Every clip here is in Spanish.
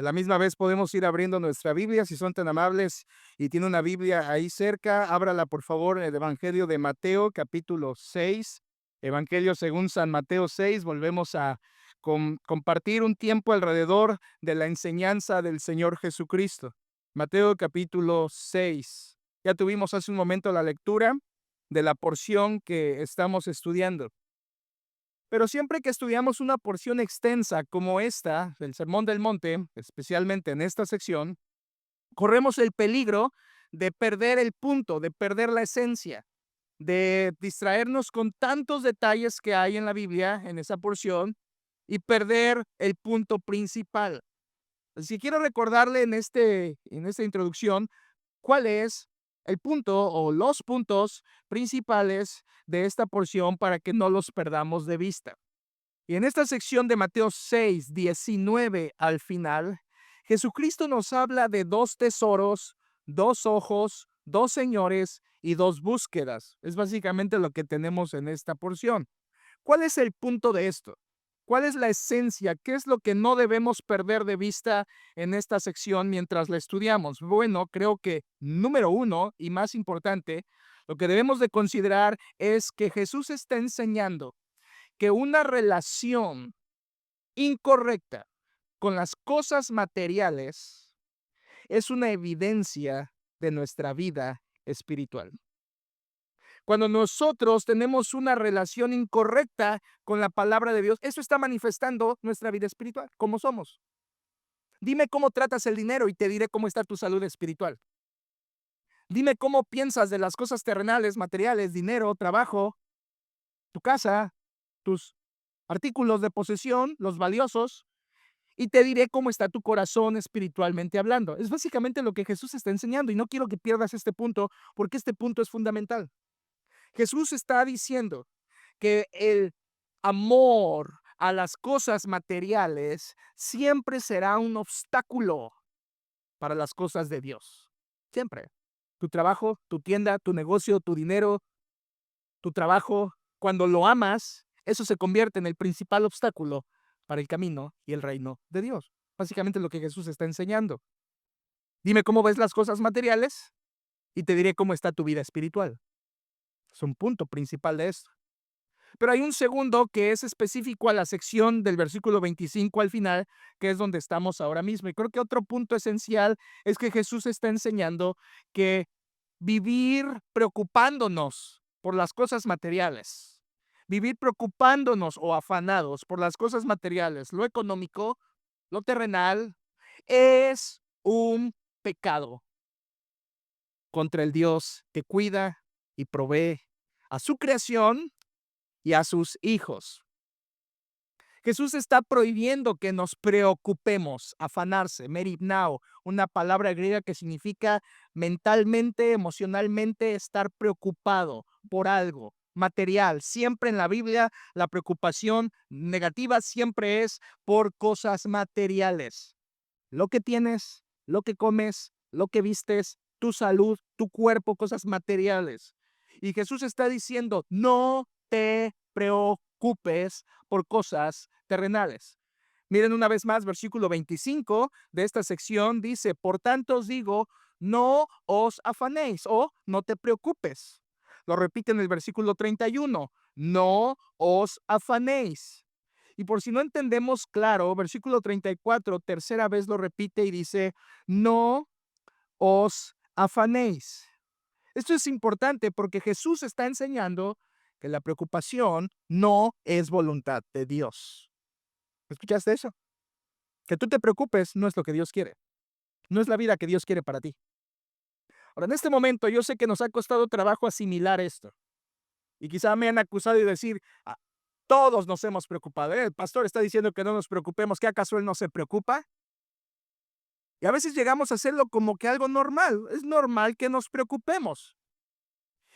En la misma vez podemos ir abriendo nuestra Biblia, si son tan amables y tiene una Biblia ahí cerca, ábrala por favor, el Evangelio de Mateo, capítulo 6, Evangelio según San Mateo 6. Volvemos a compartir un tiempo alrededor de la enseñanza del Señor Jesucristo. Mateo capítulo 6. Ya tuvimos hace un momento la lectura de la porción que estamos estudiando. Pero siempre que estudiamos una porción extensa como esta, del Sermón del Monte, especialmente en esta sección, corremos el peligro de perder el punto, de perder la esencia, de distraernos con tantos detalles que hay en la Biblia, en esa porción, y perder el punto principal. Así que quiero recordarle en esta introducción cuál es el punto o los puntos principales de esta porción para que no los perdamos de vista. Y en esta sección de Mateo 6, 19 al final, Jesucristo nos habla de dos tesoros, dos ojos, dos señores y dos búsquedas. Es básicamente lo que tenemos en esta porción. ¿Cuál es el punto de esto? ¿Cuál es la esencia? ¿Qué es lo que no debemos perder de vista en esta sección mientras la estudiamos? Bueno, creo que número uno y más importante, lo que debemos de considerar es que Jesús está enseñando que una relación incorrecta con las cosas materiales es una evidencia de nuestra vida espiritual. Cuando nosotros tenemos una relación incorrecta con la palabra de Dios, eso está manifestando nuestra vida espiritual, cómo somos. Dime cómo tratas el dinero y te diré cómo está tu salud espiritual. Dime cómo piensas de las cosas terrenales, materiales, dinero, trabajo, tu casa, tus artículos de posesión, los valiosos, y te diré cómo está tu corazón espiritualmente hablando. Es básicamente lo que Jesús está enseñando y no quiero que pierdas este punto porque este punto es fundamental. Jesús está diciendo que el amor a las cosas materiales siempre será un obstáculo para las cosas de Dios. Siempre. Tu trabajo, tu tienda, tu negocio, tu dinero, tu trabajo, cuando lo amas, eso se convierte en el principal obstáculo para el camino y el reino de Dios. Básicamente lo que Jesús está enseñando. Dime cómo ves las cosas materiales y te diré cómo está tu vida espiritual. Es un punto principal de esto. Pero hay un segundo que es específico a la sección del versículo 25 al final, que es donde estamos ahora mismo. Y creo que otro punto esencial es que Jesús está enseñando que vivir preocupándonos por las cosas materiales, vivir preocupándonos o afanados por las cosas materiales, lo económico, lo terrenal, es un pecado contra el Dios que cuida y provee a su creación y a sus hijos. Jesús está prohibiendo que nos preocupemos, afanarse, merimnao, una palabra griega que significa mentalmente, emocionalmente estar preocupado por algo material. Siempre en la Biblia la preocupación negativa siempre es por cosas materiales. Lo que tienes, lo que comes, lo que vistes, tu salud, tu cuerpo, cosas materiales. Y Jesús está diciendo, no te preocupes por cosas terrenales. Miren una vez más, versículo 25 de esta sección dice, por tanto os digo, no os afanéis o no te preocupes. Lo repite en el versículo 31, no os afanéis. Y por si no entendemos claro, versículo 34, tercera vez lo repite y dice, no os afanéis. Esto es importante porque Jesús está enseñando que la preocupación no es voluntad de Dios. ¿Escuchaste eso? Que tú te preocupes no es lo que Dios quiere. No es la vida que Dios quiere para ti. Ahora, en este momento yo sé que nos ha costado trabajo asimilar esto. Y quizá me han acusado de decir, "Ah, todos nos hemos preocupado. El pastor está diciendo que no nos preocupemos. ¿Qué acaso él no se preocupa?" Y a veces llegamos a hacerlo como que algo normal. Es normal que nos preocupemos.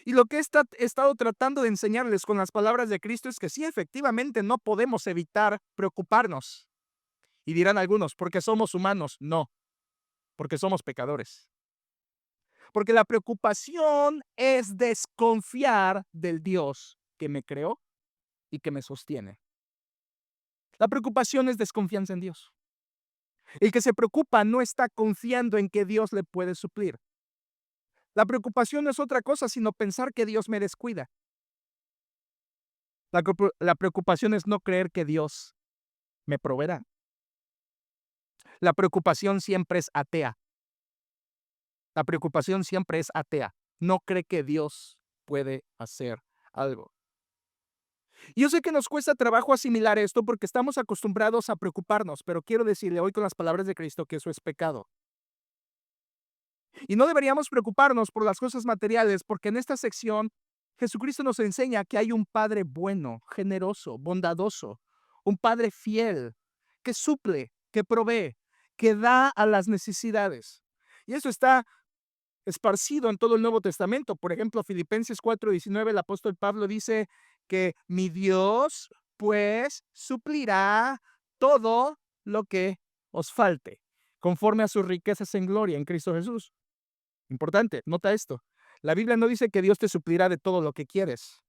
Y lo que he estado tratando de enseñarles con las palabras de Cristo es que sí, efectivamente, no podemos evitar preocuparnos. Y dirán algunos, porque somos humanos. No, porque somos pecadores. Porque la preocupación es desconfiar del Dios que me creó y que me sostiene. La preocupación es desconfianza en Dios. El que se preocupa no está confiando en que Dios le puede suplir. La preocupación no es otra cosa sino pensar que Dios me descuida. La preocupación es no creer que Dios me proveerá. La preocupación siempre es atea. La preocupación siempre es atea. No cree que Dios puede hacer algo. Y yo sé que nos cuesta trabajo asimilar esto porque estamos acostumbrados a preocuparnos, pero quiero decirle hoy con las palabras de Cristo que eso es pecado. Y no deberíamos preocuparnos por las cosas materiales, porque en esta sección Jesucristo nos enseña que hay un Padre bueno, generoso, bondadoso, un Padre fiel, que suple, que provee, que da a las necesidades. Y eso está esparcido en todo el Nuevo Testamento. Por ejemplo, Filipenses 4:19, el apóstol Pablo dice que mi Dios pues suplirá todo lo que os falte, conforme a sus riquezas en gloria en Cristo Jesús. Importante, nota esto. La Biblia no dice que Dios te suplirá de todo lo que quieres.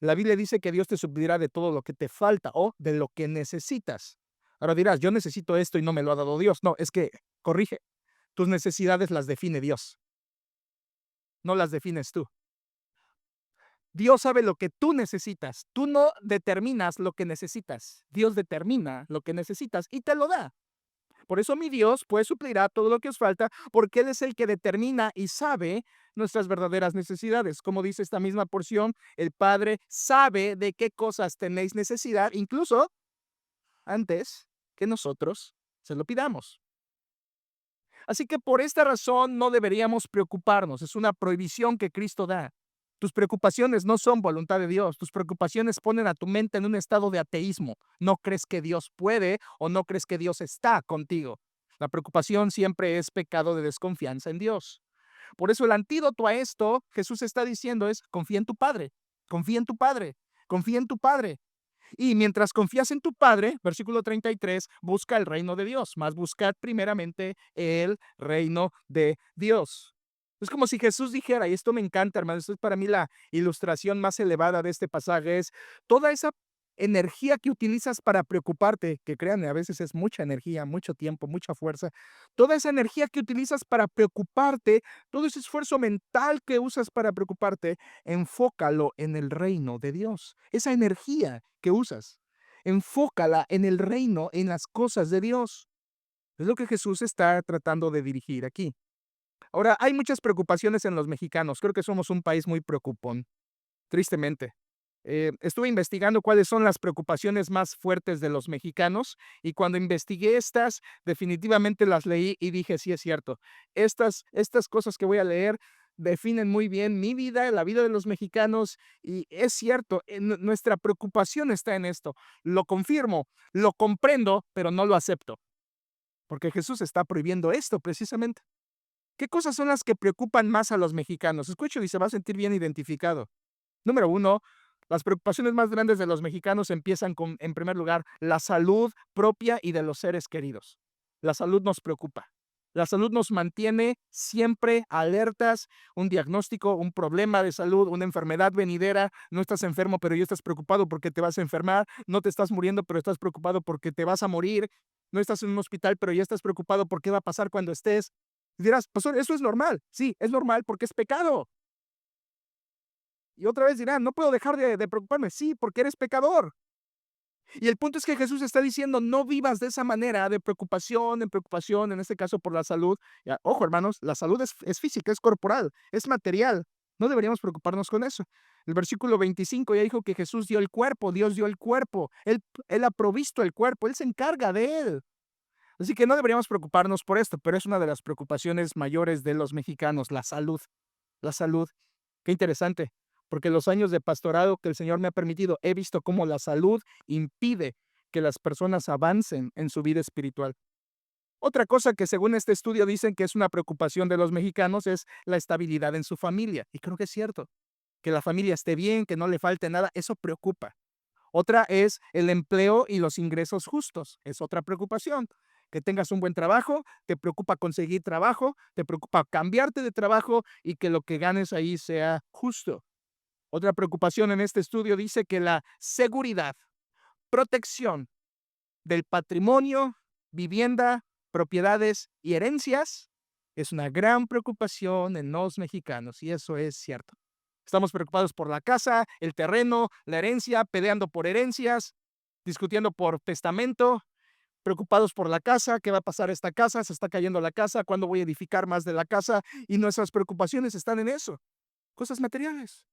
La Biblia dice que Dios te suplirá de todo lo que te falta o de lo que necesitas. Ahora dirás, yo necesito esto y no me lo ha dado Dios. No, es que, corrige, tus necesidades las define Dios, no las defines tú. Dios sabe lo que tú necesitas. Tú no determinas lo que necesitas. Dios determina lo que necesitas y te lo da. Por eso mi Dios pues suplirá todo lo que os falta, porque Él es el que determina y sabe nuestras verdaderas necesidades. Como dice esta misma porción, el Padre sabe de qué cosas tenéis necesidad, incluso antes que nosotros se lo pidamos. Así que por esta razón no deberíamos preocuparnos. Es una prohibición que Cristo da. Tus preocupaciones no son voluntad de Dios. Tus preocupaciones ponen a tu mente en un estado de ateísmo. No crees que Dios puede o no crees que Dios está contigo. La preocupación siempre es pecado de desconfianza en Dios. Por eso el antídoto a esto, Jesús está diciendo es, confía en tu Padre, confía en tu Padre, confía en tu Padre. Y mientras confías en tu Padre, versículo 33, busca el reino de Dios, más buscad primeramente el reino de Dios. Es como si Jesús dijera, y esto me encanta, hermano, esto es para mí la ilustración más elevada de este pasaje, es toda esa energía que utilizas para preocuparte, que créanme, a veces es mucha energía, mucho tiempo, mucha fuerza, toda esa energía que utilizas para preocuparte, todo ese esfuerzo mental que usas para preocuparte, enfócalo en el reino de Dios. Esa energía que usas, enfócala en el reino, en las cosas de Dios. Es lo que Jesús está tratando de dirigir aquí. Ahora, hay muchas preocupaciones en los mexicanos. Creo que somos un país muy preocupón, tristemente. Estuve investigando cuáles son las preocupaciones más fuertes de los mexicanos y cuando investigué estas, definitivamente las leí y dije, sí es cierto, estas cosas que voy a leer definen muy bien mi vida, la vida de los mexicanos y es cierto, nuestra preocupación está en esto. Lo confirmo, lo comprendo, pero no lo acepto, porque Jesús está prohibiendo esto precisamente. ¿Qué cosas son las que preocupan más a los mexicanos? Escucho y se va a sentir bien identificado. Número uno, las preocupaciones más grandes de los mexicanos empiezan con, en primer lugar, la salud propia y de los seres queridos. La salud nos preocupa. La salud nos mantiene siempre alertas, un diagnóstico, un problema de salud, una enfermedad venidera. No estás enfermo, pero ya estás preocupado porque te vas a enfermar. No te estás muriendo, pero estás preocupado porque te vas a morir. No estás en un hospital, pero ya estás preocupado por qué va a pasar cuando estés. Y dirás, pastor, eso es normal. Sí, es normal porque es pecado. Y otra vez dirán, no puedo dejar de preocuparme. Sí, porque eres pecador. Y el punto es que Jesús está diciendo, no vivas de esa manera, de preocupación en preocupación, en este caso por la salud. Ya, ojo, hermanos, la salud es física, es corporal, es material. No deberíamos preocuparnos con eso. El versículo 25 ya dijo que Jesús dio el cuerpo, Dios dio el cuerpo, él ha provisto el cuerpo, Él se encarga de él. Así que no deberíamos preocuparnos por esto, pero es una de las preocupaciones mayores de los mexicanos, la salud. La salud. Qué interesante, porque los años de pastorado que el Señor me ha permitido, he visto cómo la salud impide que las personas avancen en su vida espiritual. Otra cosa que según este estudio dicen que es una preocupación de los mexicanos es la estabilidad en su familia. Y creo que es cierto. Que la familia esté bien, que no le falte nada, eso preocupa. Otra es el empleo y los ingresos justos. Es otra preocupación. Que tengas un buen trabajo, te preocupa conseguir trabajo, te preocupa cambiarte de trabajo y que lo que ganes ahí sea justo. Otra preocupación en este estudio dice que la seguridad, protección del patrimonio, vivienda propiedades y herencias es una gran preocupación en los mexicanos, y eso es cierto. Estamos preocupados por la casa, el terreno, la herencia, peleando por herencias, discutiendo por testamento, preocupados por la casa, qué va a pasar a esta casa, se está cayendo la casa, cuándo voy a edificar más de la casa, y nuestras preocupaciones están en eso, cosas materiales.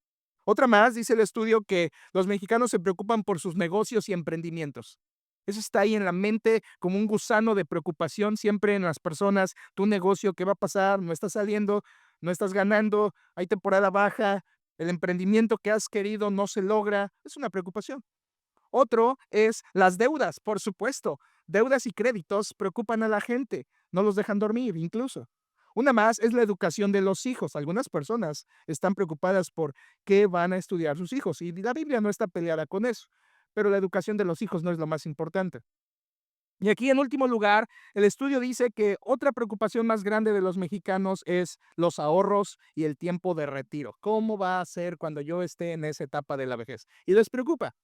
Otra más, dice el estudio, que los mexicanos se preocupan por sus negocios y emprendimientos. Eso está ahí en la mente como un gusano de preocupación siempre en las personas. Tu negocio, ¿qué va a pasar? No está saliendo, no estás ganando, hay temporada baja, el emprendimiento que has querido no se logra. Es una preocupación. Otro es las deudas, por supuesto. Deudas y créditos preocupan a la gente, no los dejan dormir incluso. Una más es la educación de los hijos. Algunas personas están preocupadas por qué van a estudiar sus hijos y la Biblia no está peleada con eso, pero la educación de los hijos no es lo más importante. Y aquí, en último lugar, el estudio dice que otra preocupación más grande de los mexicanos es los ahorros y el tiempo de retiro. ¿Cómo va a ser cuando yo esté en esa etapa de la vejez? Y les preocupa.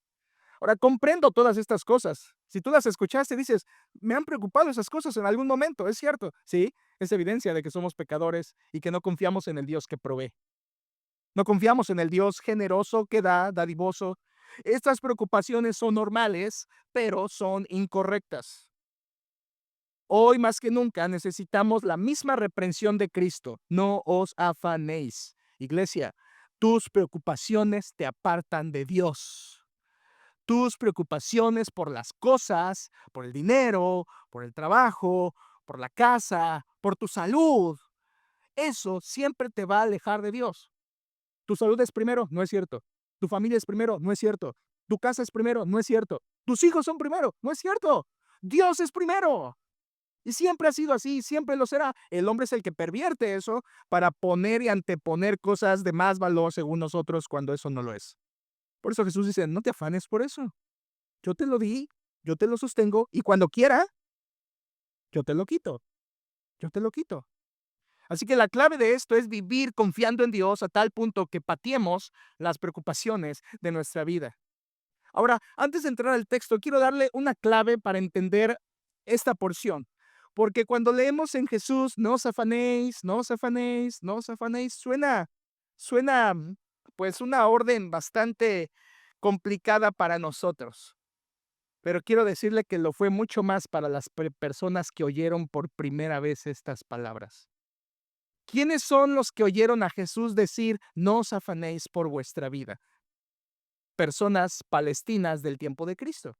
Ahora, comprendo todas estas cosas. Si tú las escuchaste, dices, me han preocupado esas cosas en algún momento, es cierto. Sí, es evidencia de que somos pecadores y que no confiamos en el Dios que provee. No confiamos en el Dios generoso que da, dadivoso. Estas preocupaciones son normales, pero son incorrectas. Hoy más que nunca necesitamos la misma reprensión de Cristo. No os afanéis. Iglesia, tus preocupaciones te apartan de Dios. Tus preocupaciones por las cosas, por el dinero, por el trabajo, por la casa, por tu salud, eso siempre te va a alejar de Dios. Tu salud es primero, no es cierto. Tu familia es primero, no es cierto. Tu casa es primero, no es cierto. Tus hijos son primero, no es cierto. Dios es primero. Y siempre ha sido así, siempre lo será. El hombre es el que pervierte eso para poner y anteponer cosas de más valor según nosotros cuando eso no lo es. Por eso Jesús dice, no te afanes por eso. Yo te lo di, yo te lo sostengo y cuando quiera, yo te lo quito, yo te lo quito. Así que la clave de esto es vivir confiando en Dios a tal punto que patiemos las preocupaciones de nuestra vida. Ahora, antes de entrar al texto, quiero darle una clave para entender esta porción. Porque cuando leemos en Jesús, no os afanéis, no os afanéis, no os afanéis, suena pues una orden bastante complicada para nosotros. Pero quiero decirle que lo fue mucho más para las personas que oyeron por primera vez estas palabras. ¿Quiénes son los que oyeron a Jesús decir, no os afanéis por vuestra vida? Personas palestinas del tiempo de Cristo,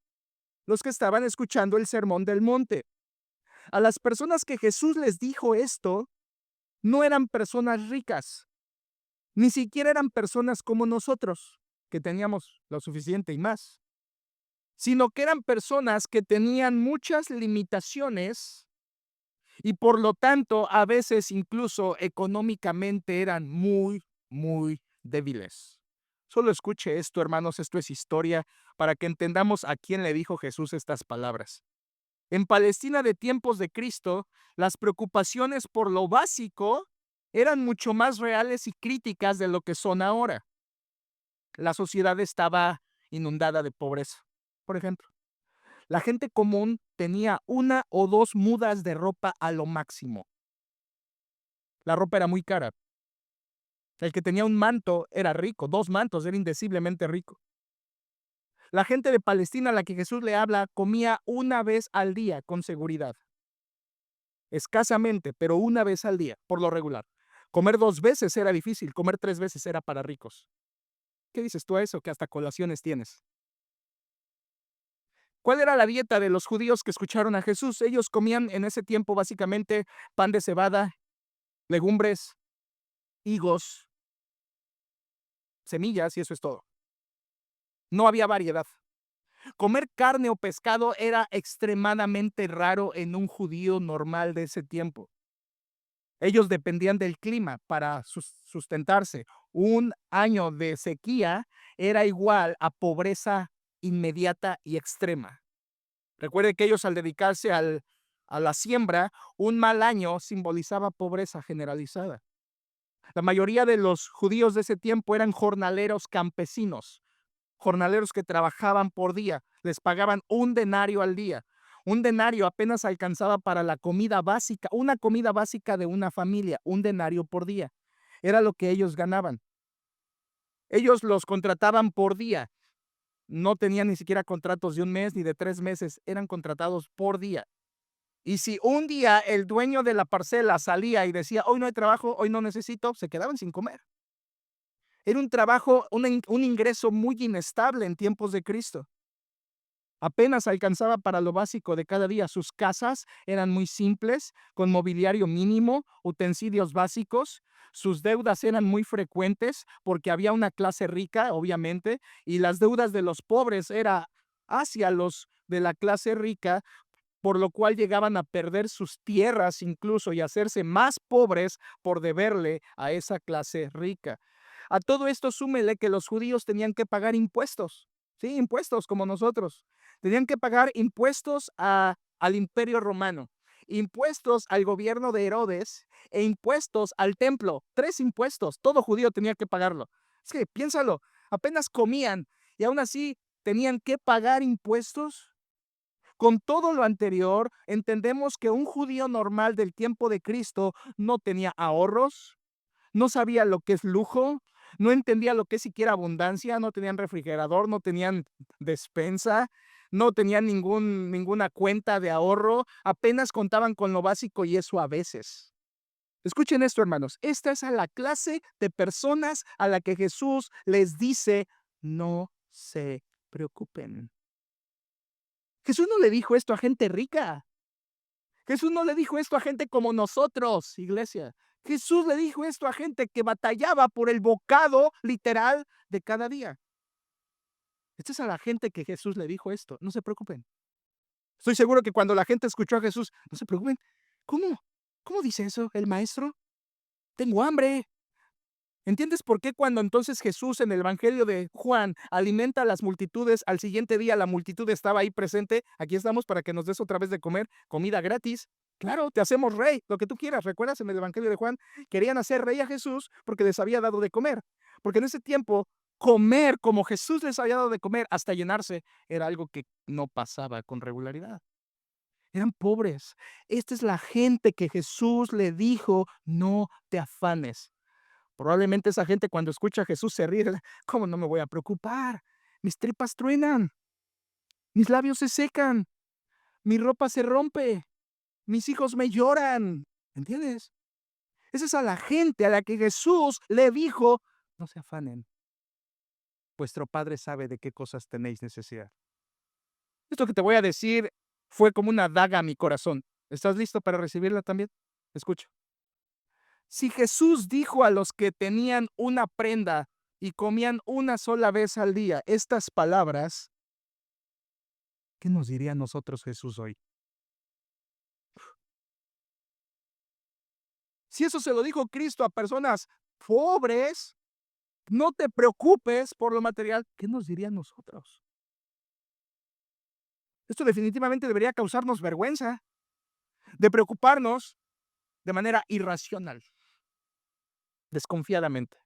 los que estaban escuchando el sermón del monte. A las personas que Jesús les dijo esto, no eran personas ricas, ni siquiera eran personas como nosotros, que teníamos lo suficiente y más, sino que eran personas que tenían muchas limitaciones y por lo tanto a veces incluso económicamente eran muy débiles. Solo escuche esto, hermanos, esto es historia para que entendamos a quién le dijo Jesús estas palabras. En Palestina de tiempos de Cristo, las preocupaciones por lo básico eran mucho más reales y críticas de lo que son ahora. La sociedad estaba inundada de pobreza, por ejemplo. La gente común tenía una o dos mudas de ropa a lo máximo. La ropa era muy cara. El que tenía un manto era rico, 2 mantos, era indeciblemente rico. La gente de Palestina a la que Jesús le habla comía una vez al día con seguridad. Escasamente, pero una vez al día, por lo regular. Comer 2 veces era difícil, comer 3 veces era para ricos. ¿Qué dices tú a eso? Que hasta colaciones tienes. ¿Cuál era la dieta de los judíos que escucharon a Jesús? Ellos comían en ese tiempo básicamente pan de cebada, legumbres, higos, semillas y eso es todo. No había variedad. Comer carne o pescado era extremadamente raro en un judío normal de ese tiempo. Ellos dependían del clima para sustentarse. Un año de sequía era igual a pobreza inmediata y extrema. Recuerde que ellos al dedicarse a la siembra, un mal año simbolizaba pobreza generalizada. La mayoría de los judíos de ese tiempo eran jornaleros campesinos, jornaleros que trabajaban por día, les pagaban un denario al día. Un denario apenas alcanzaba para la comida básica, una comida básica de una familia, un denario por día. Era lo que ellos ganaban. Ellos los contrataban por día. No tenían ni siquiera contratos de un mes ni de 3 meses, eran contratados por día. Y si un día el dueño de la parcela salía y decía, hoy no hay trabajo, hoy no necesito, se quedaban sin comer. Era un trabajo, un ingreso muy inestable en tiempos de Cristo. Apenas alcanzaba para lo básico de cada día. Sus casas eran muy simples, con mobiliario mínimo, utensilios básicos. Sus deudas eran muy frecuentes porque había una clase rica, obviamente, y las deudas de los pobres era hacia los de la clase rica, por lo cual llegaban a perder sus tierras incluso y hacerse más pobres por deberle a esa clase rica. A todo esto súmele que los judíos tenían que pagar impuestos, sí, impuestos como nosotros. Tenían que pagar impuestos al Imperio Romano, impuestos al gobierno de Herodes e impuestos al templo. 3 impuestos, todo judío tenía que pagarlo. Es que piénsalo, apenas comían y aún así tenían que pagar impuestos. Con todo lo anterior, entendemos que un judío normal del tiempo de Cristo no tenía ahorros, no sabía lo que es lujo, no entendía lo que es siquiera abundancia, no tenían refrigerador, no tenían despensa, no tenían ninguna cuenta de ahorro, apenas contaban con lo básico y eso a veces. Escuchen esto, hermanos, esta es a la clase de personas a la que Jesús les dice, no se preocupen. Jesús no le dijo esto a gente rica. Jesús no le dijo esto a gente como nosotros, iglesia. Jesús le dijo esto a gente que batallaba por el bocado literal de cada día. Esta es a la gente que Jesús le dijo esto. No se preocupen. Estoy seguro que cuando la gente escuchó a Jesús, no se preocupen. ¿Cómo? ¿Cómo dice eso el maestro? Tengo hambre. ¿Entiendes por qué cuando entonces Jesús en el Evangelio de Juan alimenta a las multitudes, al siguiente día la multitud estaba ahí presente? Aquí estamos para que nos des otra vez de comer, comida gratis. Claro, te hacemos rey, lo que tú quieras. ¿Recuerdas en el Evangelio de Juan? Querían hacer rey a Jesús porque les había dado de comer. Porque en ese tiempo, comer como Jesús les había dado de comer hasta llenarse era algo que no pasaba con regularidad. Eran pobres. Esta es la gente que Jesús le dijo, no te afanes. Probablemente esa gente cuando escucha a Jesús se ríe. ¿Cómo no me voy a preocupar? Mis tripas truenan, mis labios se secan, mi ropa se rompe, mis hijos me lloran. ¿Entiendes? Esa es a la gente a la que Jesús le dijo, no se afanen, vuestro Padre sabe de qué cosas tenéis necesidad. Esto que te voy a decir fue como una daga a mi corazón. ¿Estás listo para recibirla también? Escucha. Si Jesús dijo a los que tenían una prenda y comían una sola vez al día estas palabras, ¿qué nos diría a nosotros Jesús hoy? Si eso se lo dijo Cristo a personas pobres, no te preocupes por lo material, ¿qué nos diría a nosotros? Esto definitivamente debería causarnos vergüenza, de preocuparnos de manera irracional, desconfiadamente,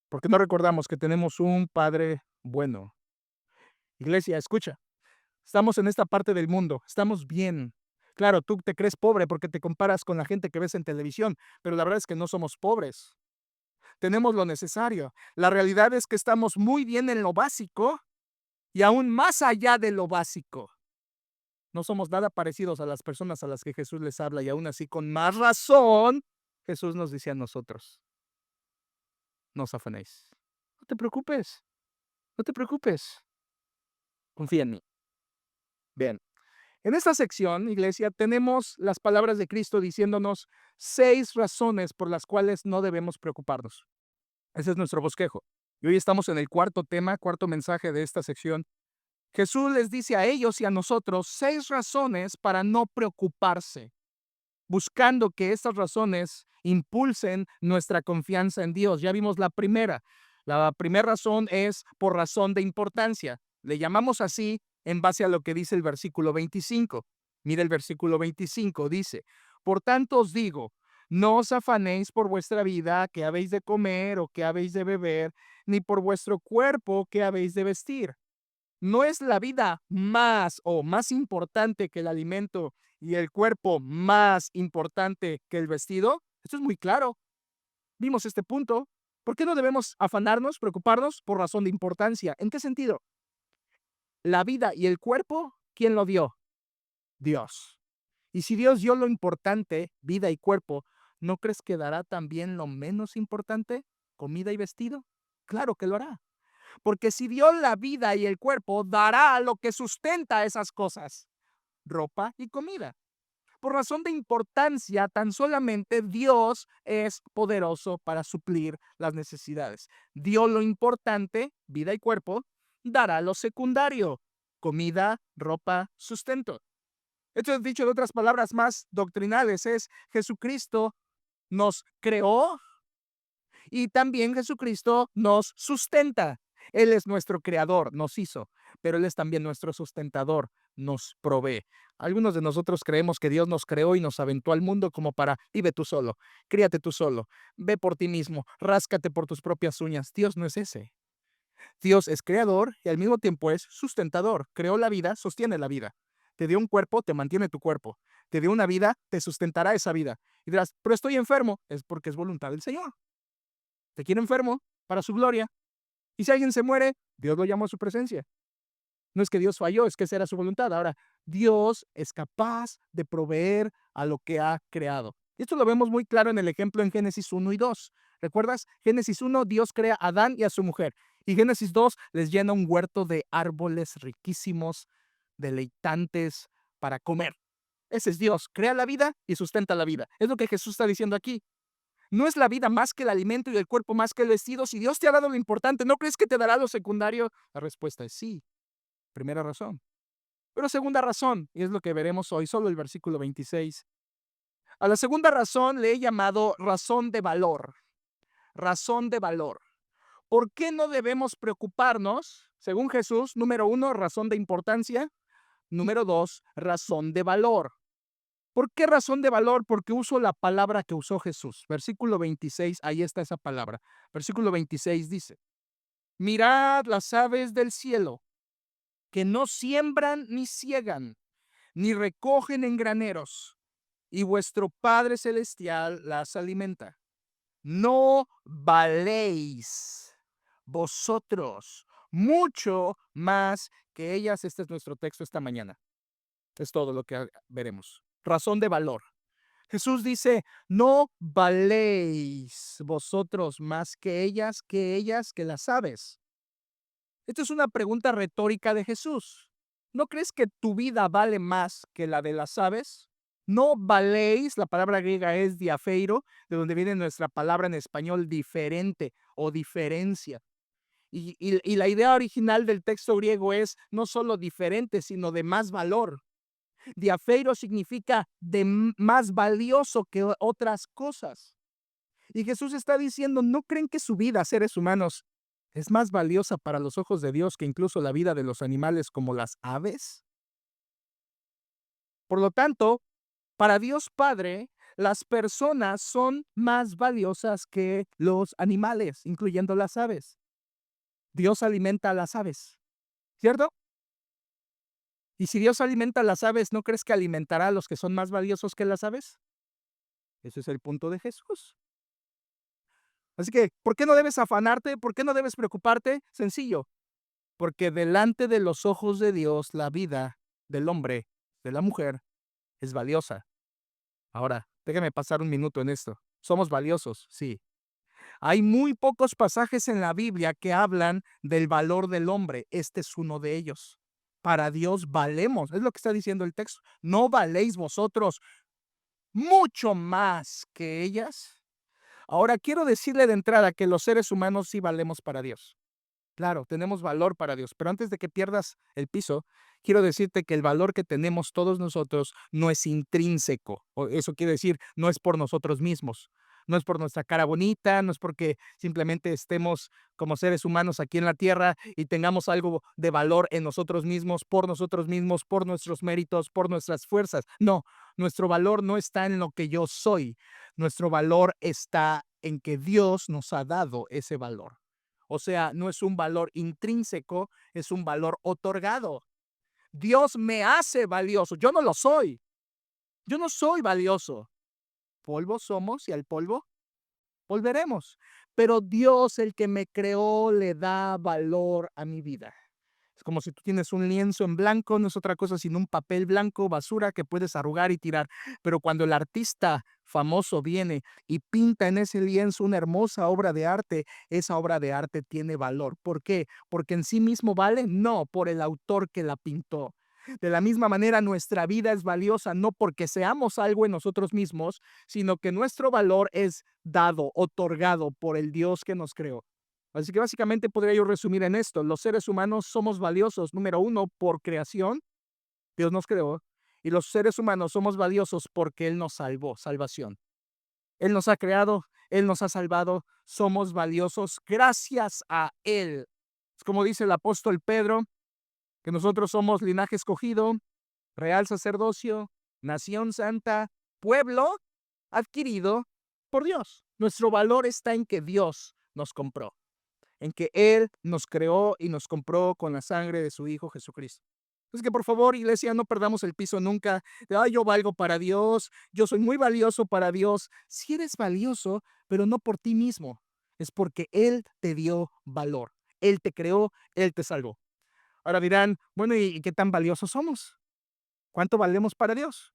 porque no recordamos que tenemos un Padre bueno. Iglesia, escucha. Estamos en esta parte del mundo, estamos bien. Claro, tú te crees pobre porque te comparas con la gente que ves en televisión, pero la verdad es que no somos pobres. Tenemos lo necesario. La realidad es que estamos muy bien en lo básico y aún más allá de lo básico. No somos nada parecidos a las personas a las que Jesús les habla y aún así con más razón Jesús nos dice a nosotros, no os afanéis. No te preocupes, no te preocupes. Confía en mí. Bien. En esta sección, iglesia, tenemos las palabras de Cristo diciéndonos 6 razones por las cuales no debemos preocuparnos. Ese es nuestro bosquejo. Y hoy estamos en el cuarto tema, cuarto mensaje de esta sección. Jesús les dice a ellos y a nosotros 6 razones para no preocuparse, buscando que estas razones impulsen nuestra confianza en Dios. Ya vimos la primera. La primera razón es por razón de importancia. Le llamamos así en base a lo que dice el versículo 25. Mira el versículo 25, dice, por tanto os digo, no os afanéis por vuestra vida, qué habéis de comer o qué habéis de beber, ni por vuestro cuerpo, qué habéis de vestir. ¿No es la vida más importante que el alimento y el cuerpo más importante que el vestido? Esto es muy claro. Vimos este punto. ¿Por qué no debemos afanarnos, preocuparnos por razón de importancia? ¿En qué sentido? La vida y el cuerpo, ¿quién lo dio? Dios. Y si Dios dio lo importante, vida y cuerpo, ¿no crees que dará también lo menos importante, comida y vestido? Claro que lo hará. Porque si dio la vida y el cuerpo, dará lo que sustenta esas cosas, ropa y comida. Por razón de importancia, tan solamente Dios es poderoso para suplir las necesidades. Dio lo importante, vida y cuerpo, dará lo secundario, comida, ropa, sustento. Esto es dicho de otras palabras más doctrinales, es Jesucristo nos creó y también Jesucristo nos sustenta. Él es nuestro creador, nos hizo, pero Él es también nuestro sustentador, nos provee. Algunos de nosotros creemos que Dios nos creó y nos aventó al mundo como para, vive tú solo, críate tú solo, ve por ti mismo, ráscate por tus propias uñas. Dios no es ese. Dios es creador y al mismo tiempo es sustentador. Creó la vida, sostiene la vida. Te dio un cuerpo, te mantiene tu cuerpo. Te dio una vida, te sustentará esa vida. Y dirás, pero estoy enfermo. Es porque es voluntad del Señor. Te quiere enfermo para su gloria. Y si alguien se muere, Dios lo llamó a su presencia. No es que Dios falló, es que esa era su voluntad. Ahora, Dios es capaz de proveer a lo que ha creado. Y esto lo vemos muy claro en el ejemplo en Génesis 1 y 2. ¿Recuerdas? Génesis 1, Dios crea a Adán y a su mujer. Y Génesis 2 les llena un huerto de árboles riquísimos, deleitantes para comer. Ese es Dios, crea la vida y sustenta la vida. Es lo que Jesús está diciendo aquí. No es la vida más que el alimento y el cuerpo más que el vestido. Si Dios te ha dado lo importante, ¿no crees que te dará lo secundario? La respuesta es sí. Primera razón. Pero segunda razón, y es lo que veremos hoy, solo el versículo 26. A la segunda razón le he llamado razón de valor. Razón de valor. ¿Por qué no debemos preocuparnos? Según Jesús, número uno, razón de importancia. Número dos, razón de valor. ¿Por qué razón de valor? Porque uso la palabra que usó Jesús. Versículo 26, ahí está esa palabra. Versículo 26 dice, mirad las aves del cielo, que no siembran ni ciegan, ni recogen en graneros, y vuestro Padre Celestial las alimenta. ¿No valéis vosotros mucho más que ellas? Este es nuestro texto esta mañana. Es todo lo que veremos. Razón de valor. Jesús dice, ¿no valéis vosotros más que ellas, que las aves? Esta es una pregunta retórica de Jesús. ¿No crees que tu vida vale más que la de las aves? No valéis, la palabra griega es diafeiro, de donde viene nuestra palabra en español diferente o diferencia. Y la idea original del texto griego es no solo diferente, sino de más valor. Diafeiro significa de más valioso que otras cosas. Y Jesús está diciendo, ¿no creen que su vida, seres humanos, es más valiosa para los ojos de Dios que incluso la vida de los animales como las aves? Por lo tanto, para Dios Padre, las personas son más valiosas que los animales, incluyendo las aves. Dios alimenta a las aves, ¿cierto? Y si Dios alimenta a las aves, ¿no crees que alimentará a los que son más valiosos que las aves? Ese es el punto de Jesús. Así que, ¿por qué no debes afanarte? ¿Por qué no debes preocuparte? Sencillo, porque delante de los ojos de Dios la vida del hombre, de la mujer, es valiosa. Ahora, déjame pasar un minuto en esto. ¿Somos valiosos? Sí. Hay muy pocos pasajes en la Biblia que hablan del valor del hombre. Este es uno de ellos. Para Dios valemos, es lo que está diciendo el texto. ¿No valéis vosotros mucho más que ellas? Ahora, quiero decirle de entrada que los seres humanos sí valemos para Dios. Claro, tenemos valor para Dios, pero antes de que pierdas el piso, quiero decirte que el valor que tenemos todos nosotros no es intrínseco. Eso quiere decir, no es por nosotros mismos. No es por nuestra cara bonita, no es porque simplemente estemos como seres humanos aquí en la tierra y tengamos algo de valor en nosotros mismos, por nuestros méritos, por nuestras fuerzas. No, nuestro valor no está en lo que yo soy. Nuestro valor está en que Dios nos ha dado ese valor. O sea, no es un valor intrínseco, es un valor otorgado. Dios me hace valioso. Yo no lo soy. Yo no soy valioso. Polvo somos y al polvo volveremos. Pero Dios, el que me creó, le da valor a mi vida. Es como si tú tienes un lienzo en blanco, no es otra cosa sino un papel blanco, basura que puedes arrugar y tirar. Pero cuando el artista famoso viene y pinta en ese lienzo una hermosa obra de arte, esa obra de arte tiene valor. ¿Por qué? ¿Porque en sí mismo vale? No, por el autor que la pintó. De la misma manera, nuestra vida es valiosa no porque seamos algo en nosotros mismos, sino que nuestro valor es dado, otorgado por el Dios que nos creó. Así que básicamente podría yo resumir en esto: los seres humanos somos valiosos, número uno, por creación, Dios nos creó, y los seres humanos somos valiosos porque Él nos salvó, salvación. Él nos ha creado, Él nos ha salvado, somos valiosos gracias a Él. Es como dice el apóstol Pedro, que nosotros somos linaje escogido, real sacerdocio, nación santa, pueblo adquirido por Dios. Nuestro valor está en que Dios nos compró, en que Él nos creó y nos compró con la sangre de su Hijo Jesucristo. Entonces, que por favor, iglesia, no perdamos el piso nunca de, ay, yo valgo para Dios, yo soy muy valioso para Dios. Si eres valioso, pero no por ti mismo, es porque Él te dio valor. Él te creó, Él te salvó. Ahora dirán, bueno, ¿y qué tan valiosos somos? ¿Cuánto valemos para Dios?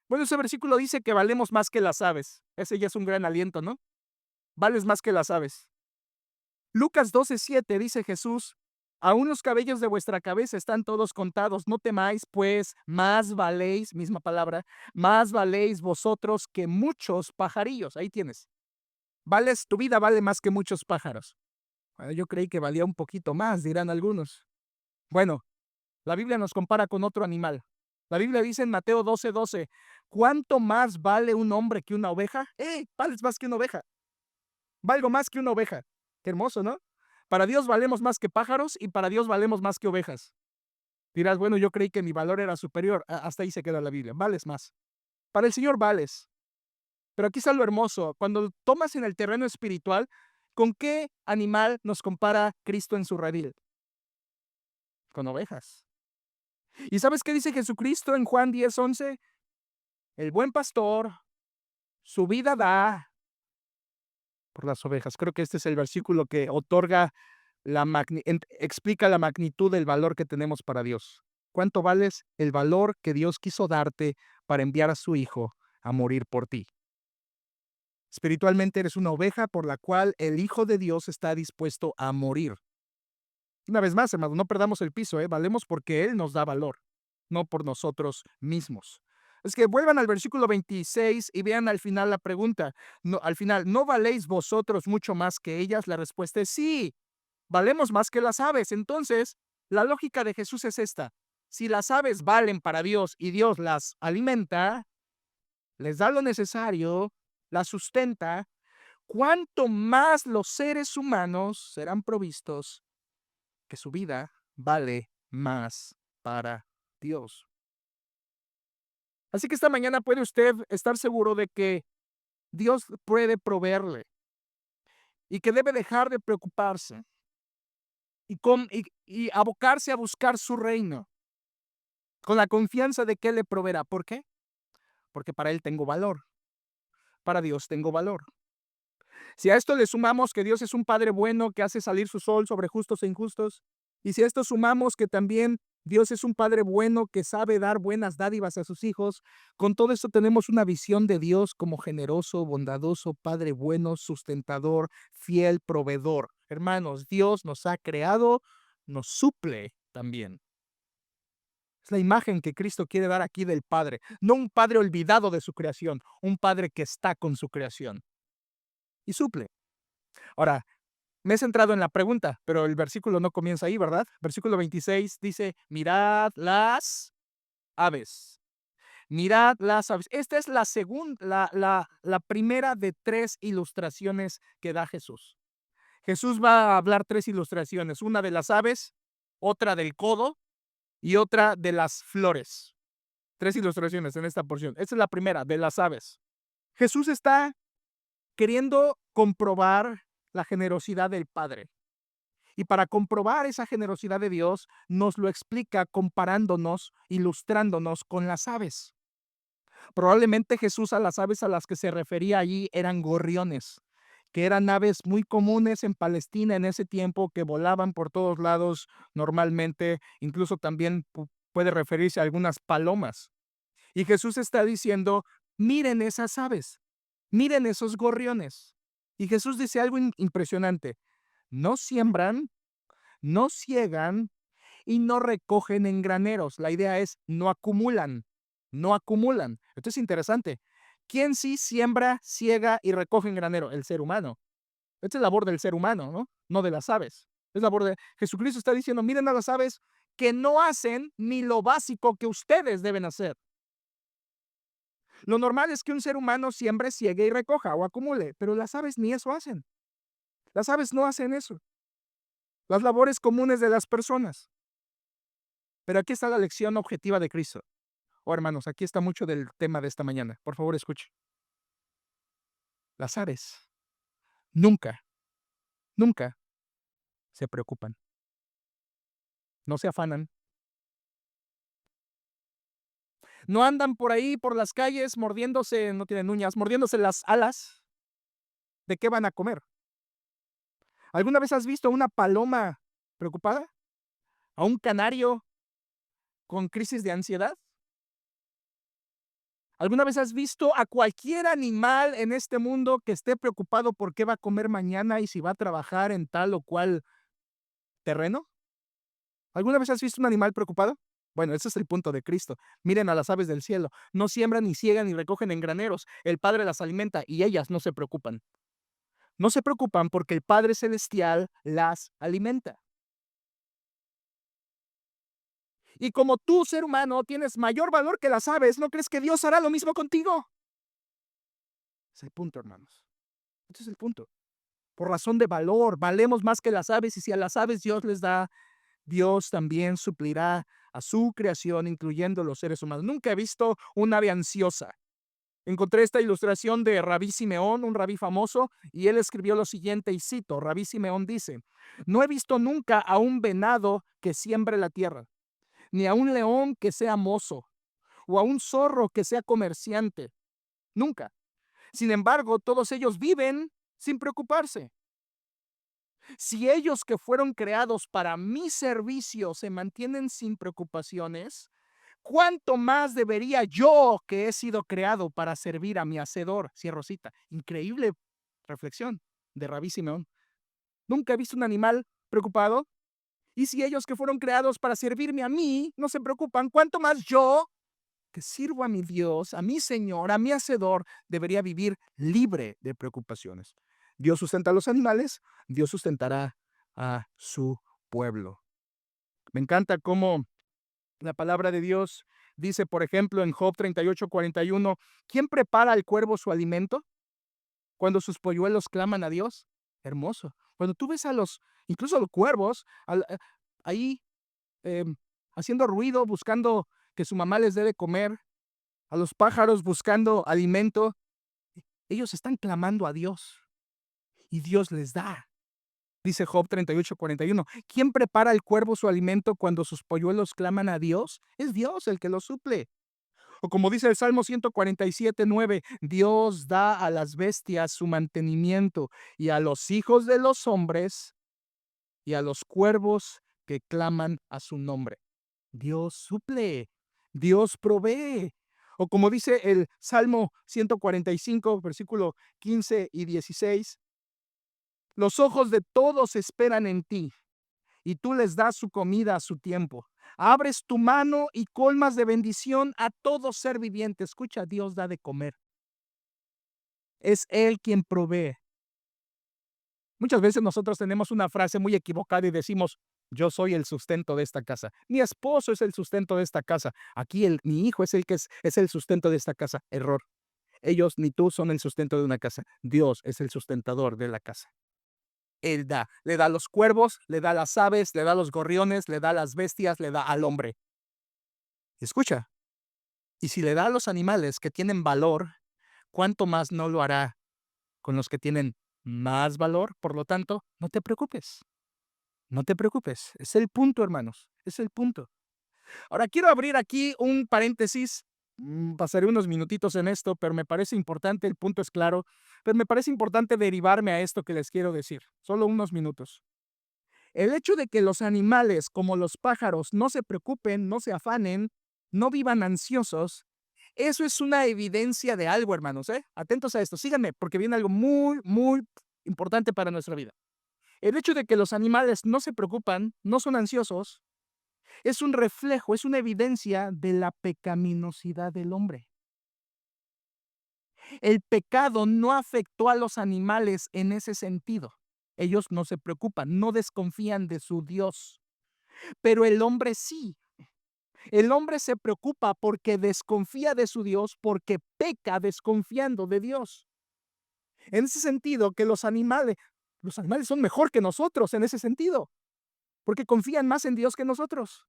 Bueno, ese versículo dice que valemos más que las aves. Ese ya es un gran aliento, ¿no? Vales más que las aves. Lucas 12:7 dice Jesús, aún los cabellos de vuestra cabeza están todos contados, no temáis, pues más valéis, misma palabra, más valéis vosotros que muchos pajarillos. Ahí tienes. Vales, tu vida vale más que muchos pájaros. Bueno, yo creí que valía un poquito más, dirán algunos. Bueno, la Biblia nos compara con otro animal. La Biblia dice en Mateo 12:12, ¿cuánto más vale un hombre que una oveja? Vales más que una oveja. Valgo más que una oveja. Qué hermoso, ¿no? Para Dios valemos más que pájaros y para Dios valemos más que ovejas. Dirás, bueno, yo creí que mi valor era superior. Hasta ahí se queda la Biblia. Vales más. Para el Señor vales. Pero aquí está lo hermoso. Cuando tomas en el terreno espiritual, ¿con qué animal nos compara Cristo en su redil? Con ovejas. ¿Y sabes qué dice Jesucristo en Juan 10:11? El buen pastor su vida da por las ovejas. Creo que este es el versículo que otorga explica la magnitud del valor que tenemos para Dios. ¿Cuánto vales? El valor que Dios quiso darte para enviar a su Hijo a morir por ti. Espiritualmente eres una oveja por la cual el Hijo de Dios está dispuesto a morir. Una vez más, hermano, no perdamos el piso, ¿eh? Valemos porque Él nos da valor, no por nosotros mismos. Es que vuelvan al versículo 26 y vean al final la pregunta. No, al final, ¿no valéis vosotros mucho más que ellas? La respuesta es sí, valemos más que las aves. Entonces, la lógica de Jesús es esta. Si las aves valen para Dios y Dios las alimenta, les da lo necesario, las sustenta, ¿cuánto más los seres humanos serán provistos que su vida vale más para Dios? Así que esta mañana puede usted estar seguro de que Dios puede proveerle y que debe dejar de preocuparse y abocarse a buscar su reino con la confianza de que Él le proveerá. ¿Por qué? Porque para Él tengo valor, para Dios tengo valor. Si a esto le sumamos que Dios es un Padre bueno que hace salir su sol sobre justos e injustos, y si a esto sumamos que también Dios es un Padre bueno que sabe dar buenas dádivas a sus hijos, con todo esto tenemos una visión de Dios como generoso, bondadoso, Padre bueno, sustentador, fiel, proveedor. Hermanos, Dios nos ha creado, nos suple también. Es la imagen que Cristo quiere dar aquí del Padre, no un Padre olvidado de su creación, un Padre que está con su creación y suple. Ahora, me he centrado en la pregunta, pero el versículo no comienza ahí, ¿verdad? Versículo 26 dice, mirad las aves. Mirad las aves. Esta es la segunda, la primera de tres ilustraciones que da Jesús. Jesús va a hablar tres ilustraciones, una de las aves, otra del codo y otra de las flores. Tres ilustraciones en esta porción. Esta es la primera, de las aves. Jesús está queriendo comprobar la generosidad del Padre. Y para comprobar esa generosidad de Dios, nos lo explica comparándonos, ilustrándonos con las aves. Probablemente Jesús a las aves a las que se refería allí eran gorriones, que eran aves muy comunes en Palestina en ese tiempo, que volaban por todos lados normalmente, incluso también puede referirse a algunas palomas. Y Jesús está diciendo, miren esas aves, miren esos gorriones. Y Jesús dice algo impresionante, no siembran, no ciegan y no recogen en graneros. La idea es no acumulan, no acumulan. Esto es interesante. ¿Quién sí siembra, ciega y recoge en granero? El ser humano. Esta es labor del ser humano, ¿no? No de las aves. Es labor de Jesucristo. Está diciendo, miren a las aves que no hacen ni lo básico que ustedes deben hacer. Lo normal es que un ser humano siembre, ciegue y recoja o acumule, pero las aves ni eso hacen. Las aves no hacen eso. Las labores comunes de las personas. Pero aquí está la lección objetiva de Cristo. Oh, hermanos, aquí está mucho del tema de esta mañana. Por favor, escuche. Las aves nunca, nunca se preocupan. No se afanan. No andan por ahí, por las calles, mordiéndose, no tienen uñas, mordiéndose las alas. ¿De qué van a comer? ¿Alguna vez has visto a una paloma preocupada? ¿A un canario con crisis de ansiedad? ¿Alguna vez has visto a cualquier animal en este mundo que esté preocupado por qué va a comer mañana y si va a trabajar en tal o cual terreno? ¿Alguna vez has visto un animal preocupado? Bueno, ese es el punto de Cristo. Miren a las aves del cielo. No siembran, ni ciegan, ni recogen en graneros. El Padre las alimenta y ellas no se preocupan. No se preocupan porque el Padre Celestial las alimenta. Y como tú, ser humano, tienes mayor valor que las aves, ¿no crees que Dios hará lo mismo contigo? Es el punto, hermanos. Este es el punto. Por razón de valor, valemos más que las aves, y si a las aves Dios les da, Dios también suplirá a su creación, incluyendo los seres humanos. Nunca he visto un ave ansiosa. Encontré esta ilustración de Rabí Simeón, un rabí famoso, y él escribió lo siguiente, y cito, Rabí Simeón dice, no he visto nunca a un venado que siembre la tierra, ni a un león que sea mozo, o a un zorro que sea comerciante. Nunca. Sin embargo, todos ellos viven sin preocuparse. Si ellos que fueron creados para mi servicio se mantienen sin preocupaciones, ¿cuánto más debería yo, que he sido creado para servir a mi hacedor? Cierro cita. Increíble reflexión de Rabí Simeón. Nunca he visto un animal preocupado. Y si ellos que fueron creados para servirme a mí no se preocupan, ¿cuánto más yo, que sirvo a mi Dios, a mi Señor, a mi hacedor, debería vivir libre de preocupaciones? Dios sustenta a los animales, Dios sustentará a su pueblo. Me encanta cómo la palabra de Dios dice, por ejemplo, en Job 38:41, ¿quién prepara al cuervo su alimento cuando sus polluelos claman a Dios? Hermoso. Cuando tú ves incluso a los cuervos, ahí eh, haciendo ruido, buscando que su mamá les dé de comer, a los pájaros buscando alimento, ellos están clamando a Dios y Dios les da. Dice Job 38:41, ¿quién prepara al cuervo su alimento cuando sus polluelos claman a Dios? Es Dios el que lo suple. O como dice el Salmo 147:9, Dios da a las bestias su mantenimiento y a los hijos de los hombres y a los cuervos que claman a su nombre. Dios suple, Dios provee. O como dice el Salmo 145, versículo 15 y 16, los ojos de todos esperan en ti, y tú les das su comida a su tiempo. Abres tu mano y colmas de bendición a todo ser viviente. Escucha, Dios da de comer. Es Él quien provee. Muchas veces nosotros tenemos una frase muy equivocada y decimos, yo soy el sustento de esta casa. Mi esposo es el sustento de esta casa. Aquí mi hijo es el que es el sustento de esta casa. Error. Ellos ni tú son el sustento de una casa. Dios es el sustentador de la casa. Él da. Le da a los cuervos, le da a las aves, le da a los gorriones, le da a las bestias, le da al hombre. Escucha. Y si le da a los animales que tienen valor, ¿cuánto más no lo hará con los que tienen más valor? Por lo tanto, no te preocupes. No te preocupes, es el punto, hermanos, es el punto. Ahora quiero abrir aquí un paréntesis, pasaré unos minutitos en esto, pero me parece importante, el punto es claro, pero me parece importante derivarme a esto que les quiero decir, solo unos minutos. El hecho de que los animales, como los pájaros, no se preocupen, no se afanen, no vivan ansiosos, eso es una evidencia de algo, hermanos, ¿eh? Atentos a esto, síganme, porque viene algo muy, muy importante para nuestra vida. El hecho de que los animales no se preocupan, no son ansiosos, es un reflejo, es una evidencia de la pecaminosidad del hombre. El pecado no afectó a los animales en ese sentido. Ellos no se preocupan, no desconfían de su Dios, pero el hombre sí. El hombre se preocupa porque desconfía de su Dios, porque peca desconfiando de Dios. En ese sentido, que los animales son mejor que nosotros en ese sentido, porque confían más en Dios que nosotros.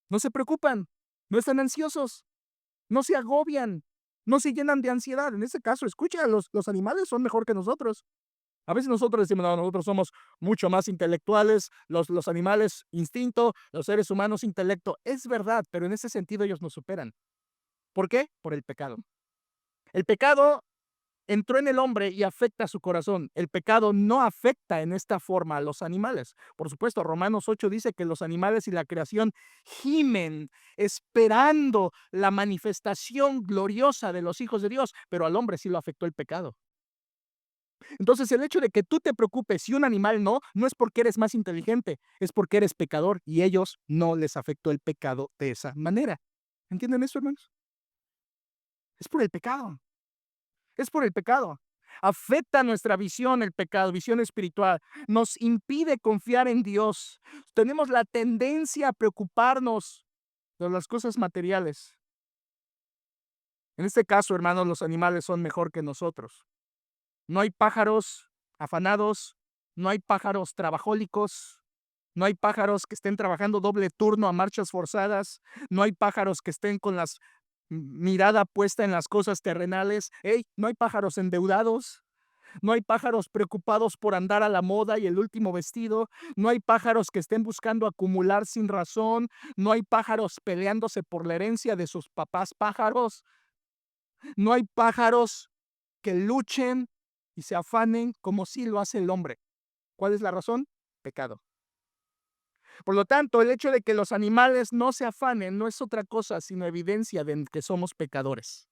No se preocupan, no están ansiosos, no se agobian, no se llenan de ansiedad. En ese caso, escucha, los animales son mejor que nosotros. A veces nosotros decimos, no, nosotros somos mucho más intelectuales, los animales instinto, los seres humanos intelecto. Es verdad, pero en ese sentido ellos nos superan. ¿Por qué? Por el pecado. El pecado entró en el hombre y afecta su corazón. El pecado no afecta en esta forma a los animales. Por supuesto, Romanos 8 dice que los animales y la creación gimen esperando la manifestación gloriosa de los hijos de Dios, pero al hombre sí lo afectó el pecado. Entonces, el hecho de que tú te preocupes y un animal no, no es porque eres más inteligente, es porque eres pecador y ellos no les afectó el pecado de esa manera. ¿Entienden eso, hermanos? Es por el pecado. Es por el pecado. Afecta nuestra visión el pecado, visión espiritual. Nos impide confiar en Dios. Tenemos la tendencia a preocuparnos de las cosas materiales. En este caso, hermanos, los animales son mejor que nosotros. No hay pájaros afanados, no hay pájaros trabajólicos, no hay pájaros que estén trabajando doble turno a marchas forzadas, no hay pájaros que estén con la mirada puesta en las cosas terrenales. Hey, no hay pájaros endeudados, no hay pájaros preocupados por andar a la moda y el último vestido, no hay pájaros que estén buscando acumular sin razón, no hay pájaros peleándose por la herencia de sus papás pájaros, no hay pájaros que luchen y se afanen como si lo hace el hombre. ¿Cuál es la razón? Pecado. Por lo tanto, el hecho de que los animales no se afanen no es otra cosa sino evidencia de que somos pecadores.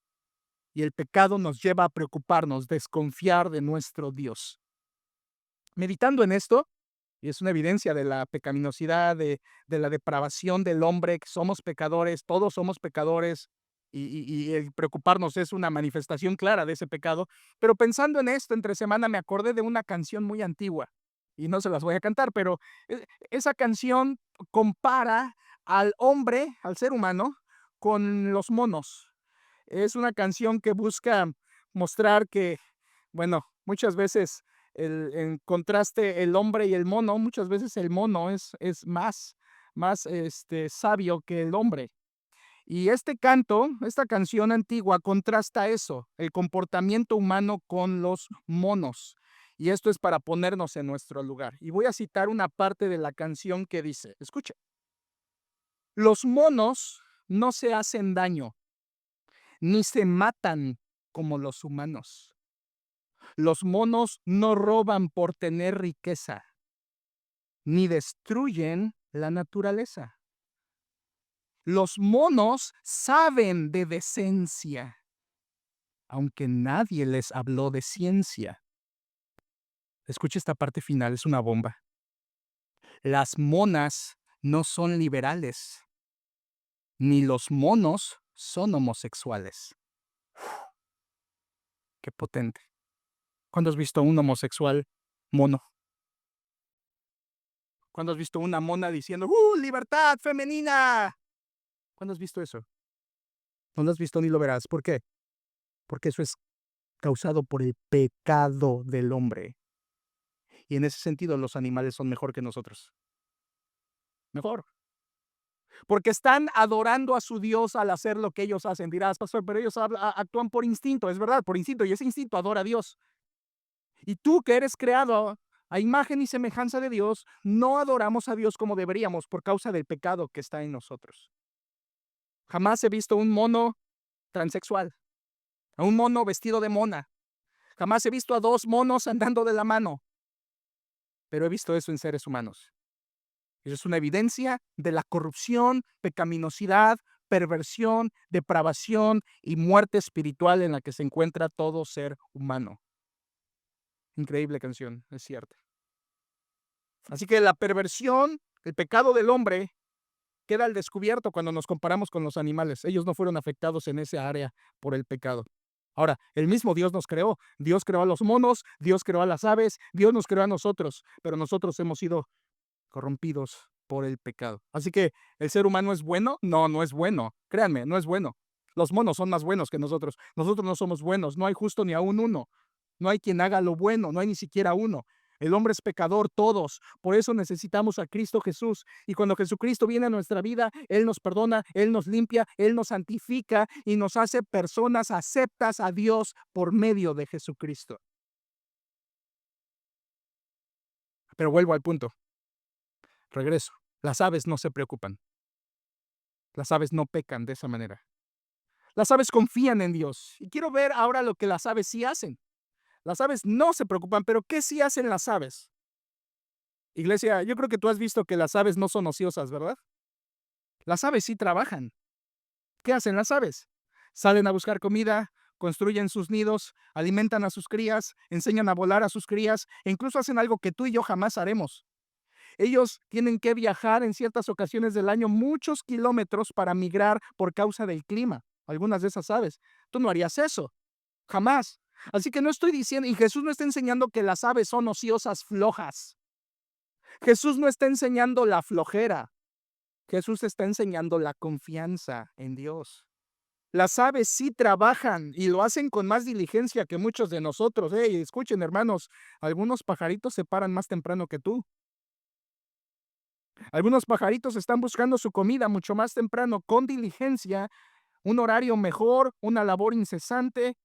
Y el pecado nos lleva a preocuparnos, desconfiar de nuestro Dios. Meditando en esto, y es una evidencia de la pecaminosidad, de la depravación del hombre, que somos pecadores, todos somos pecadores, y el preocuparnos es una manifestación clara de ese pecado. Pero pensando en esto, entre semana me acordé de una canción muy antigua, y no se las voy a cantar, pero esa canción compara al hombre, al ser humano, con los monos. Es una canción que busca mostrar que, bueno, muchas veces en contraste el hombre y el mono, muchas veces el mono es más sabio que el hombre. Y este canto, esta canción antigua contrasta eso, el comportamiento humano con los monos. Y esto es para ponernos en nuestro lugar. Y voy a citar una parte de la canción que dice, escuche, los monos no se hacen daño, ni se matan como los humanos. Los monos no roban por tener riqueza, ni destruyen la naturaleza. Los monos saben de decencia, aunque nadie les habló de ciencia. Escucha esta parte final, es una bomba. Las monas no son liberales, ni los monos son homosexuales. Qué potente. ¿Cuándo has visto a un homosexual mono? ¿Cuándo has visto una mona diciendo, libertad femenina? ¿Cuándo has visto eso? No lo has visto ni lo verás. ¿Por qué? Porque eso es causado por el pecado del hombre. Y en ese sentido los animales son mejor que nosotros. Mejor. Porque están adorando a su Dios al hacer lo que ellos hacen. Dirás, pastor, pero ellos actúan por instinto. Es verdad, por instinto. Y ese instinto adora a Dios. Y tú que eres creado a imagen y semejanza de Dios, no adoramos a Dios como deberíamos por causa del pecado que está en nosotros. Jamás he visto un mono transexual, a un mono vestido de mona. Jamás he visto a dos monos andando de la mano, pero he visto eso en seres humanos. Eso es una evidencia de la corrupción, pecaminosidad, perversión, depravación y muerte espiritual en la que se encuentra todo ser humano. Increíble canción, es cierto. Así que la perversión, el pecado del hombre, queda al descubierto cuando nos comparamos con los animales. Ellos no fueron afectados en esa área por el pecado. Ahora, el mismo Dios nos creó. Dios creó a los monos, Dios creó a las aves, Dios nos creó a nosotros, pero nosotros hemos sido corrompidos por el pecado. Así que, ¿el ser humano es bueno? No, no es bueno. Créanme, no es bueno. Los monos son más buenos que nosotros. Nosotros no somos buenos. No hay justo ni aún uno. No hay quien haga lo bueno. No hay ni siquiera uno. El hombre es pecador, todos. Por eso necesitamos a Cristo Jesús. Y cuando Jesucristo viene a nuestra vida, Él nos perdona, Él nos limpia, Él nos santifica y nos hace personas aceptas a Dios por medio de Jesucristo. Pero vuelvo al punto. Regreso. Las aves no se preocupan. Las aves no pecan de esa manera. Las aves confían en Dios. Y quiero ver ahora lo que las aves sí hacen. Las aves no se preocupan, pero ¿qué sí hacen las aves? Iglesia, yo creo que tú has visto que las aves no son ociosas, ¿verdad? Las aves sí trabajan. ¿Qué hacen las aves? Salen a buscar comida, construyen sus nidos, alimentan a sus crías, enseñan a volar a sus crías e incluso hacen algo que tú y yo jamás haremos. Ellos tienen que viajar en ciertas ocasiones del año muchos kilómetros para migrar por causa del clima. Algunas de esas aves. Tú no harías eso. Jamás. Así que no estoy diciendo, y Jesús no está enseñando que las aves son ociosas flojas. Jesús no está enseñando la flojera. Jesús está enseñando la confianza en Dios. Las aves sí trabajan y lo hacen con más diligencia que muchos de nosotros. Hey, escuchen, hermanos, algunos pajaritos se paran más temprano que tú. Algunos pajaritos están buscando su comida mucho más temprano, con diligencia, un horario mejor, una labor incesante.